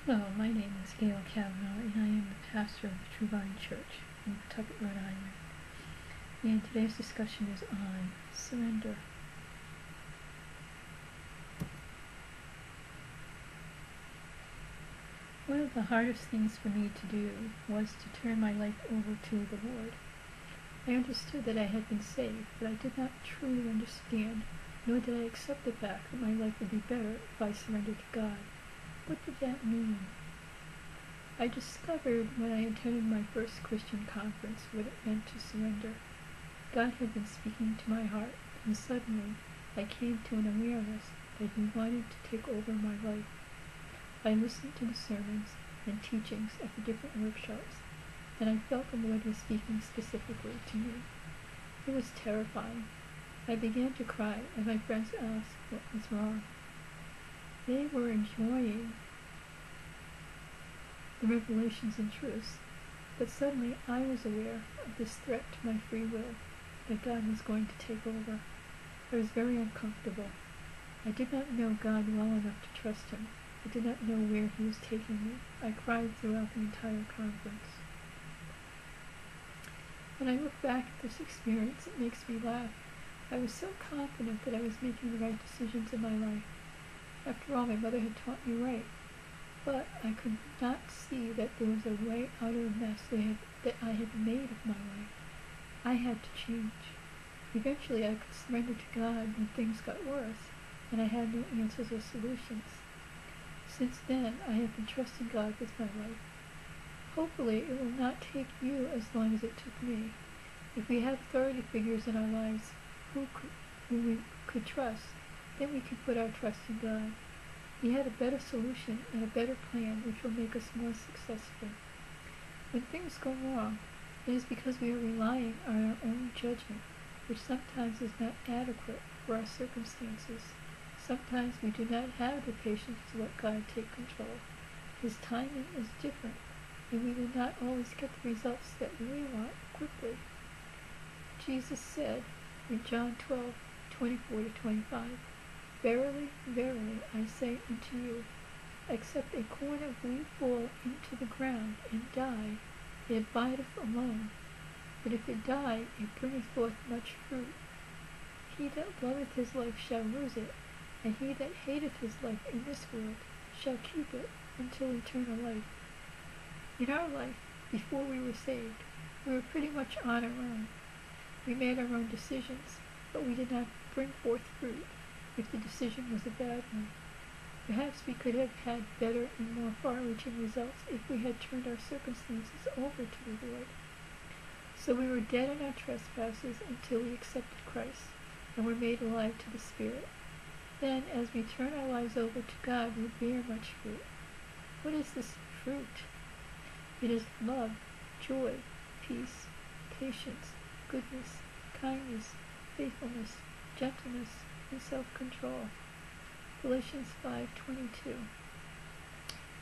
Hello, my name is Gail Cavanaugh, and I am the pastor of the True Vine Church in Pawtucket, Rhode Island. And today's discussion is on surrender. One of the hardest things for me to do was to turn my life over to the Lord. I understood that I had been saved, but I did not truly understand, nor did I accept the fact that my life would be better if I surrendered to God. What did that mean? I discovered when I attended my first Christian conference what it meant to surrender. God had been speaking to my heart, and suddenly I came to an awareness that He wanted to take over my life. I listened to the sermons and teachings at the different workshops, and I felt the Lord was speaking specifically to me. It was terrifying. I began to cry, and my friends asked what was wrong. They were enjoying the revelations and truths, but suddenly I was aware of this threat to my free will, that God was going to take over. I was very uncomfortable. I did not know God well enough to trust Him. I did not know where He was taking me. I cried throughout the entire conference. When I look back at this experience, it makes me laugh. I was so confident that I was making the right decisions in my life. After all, my mother had taught me right, but I could not see that there was a way out of the mess that I had made of my life. I had to change. Eventually I could surrender to God when things got worse, and I had no answers or solutions. Since then, I have been trusting God with my life. Hopefully it will not take you as long as it took me. If we have authority figures in our lives who we could trust, then we can put our trust in God. He had a better solution and a better plan which will make us more successful. When things go wrong, it is because we are relying on our own judgment, which sometimes is not adequate for our circumstances. Sometimes we do not have the patience to let God take control. His timing is different, and we will not always get the results that we want quickly. Jesus said in John 12:24-25, "Verily, verily, I say unto you, except a corn of wheat fall into the ground and die, it abideth alone. But if it die, it bringeth forth much fruit. He that loveth his life shall lose it, and he that hateth his life in this world shall keep it until eternal life." In our life, before we were saved, we were pretty much on our own. We made our own decisions, but we did not bring forth fruit if the decision was a bad one. Perhaps we could have had better and more far-reaching results if we had turned our circumstances over to the Lord. So we were dead in our trespasses until we accepted Christ and were made alive to the Spirit. Then, as we turn our lives over to God, we bear much fruit. What is this fruit? It is love, joy, peace, patience, goodness, kindness, faithfulness, gentleness, and self-control. Galatians 5:22.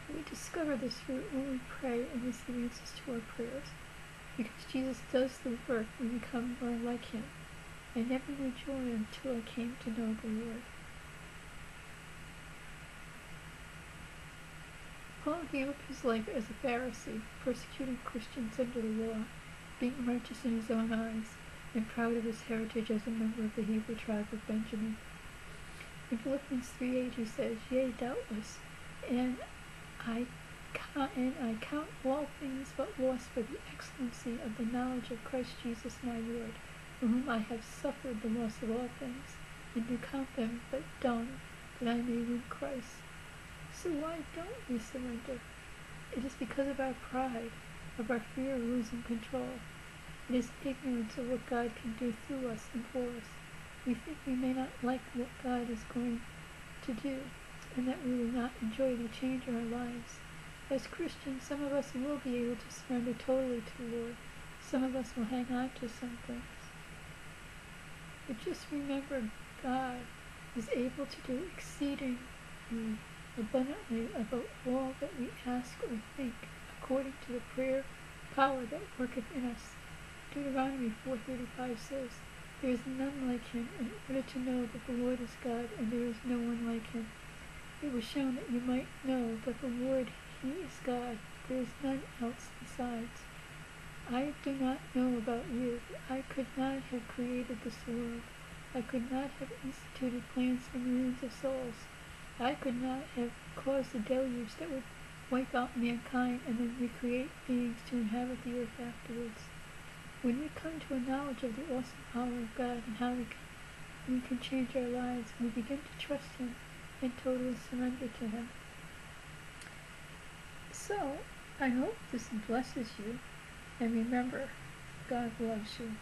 We discover this fruit when we pray and receive answers to our prayers, because Jesus does the work when we become more like Him. I never knew joy until I came to know the Lord. Paul gave up his life as a Pharisee, persecuting Christians under the law, being righteous in his own eyes, and proud of his heritage as a member of the Hebrew tribe of Benjamin. In Philippians 3:8 he says, "Yea, doubtless, and I count all things but loss for the excellency of the knowledge of Christ Jesus my Lord, for whom I have suffered the loss of all things, and do count them but dung, that I may win Christ." So why don't we surrender? It is because of our pride, of our fear of losing control. It is ignorance of what God can do through us and for us. We think we may not like what God is going to do, and that we will not enjoy the change in our lives. As Christians, some of us will be able to surrender totally to the Lord. Some of us will hang on to some things. But just remember, God is able to do exceedingly abundantly above all that we ask or think, according to the prayer power that worketh in us. Deuteronomy 4:35 says, "There is none like Him, in order to know that the Lord is God, and there is no one like Him." It was shown that you might know that the Lord me is God. There is none else besides. I do not know about you, but I could not have created this world. I could not have instituted plans for millions of souls. I could not have caused a deluge that would wipe out mankind and then recreate beings to inhabit the earth afterwards. When we come to a knowledge of the awesome power of God and how we can change our lives, we begin to trust Him and totally surrender to Him. So, I hope this blesses you, and remember, God loves you.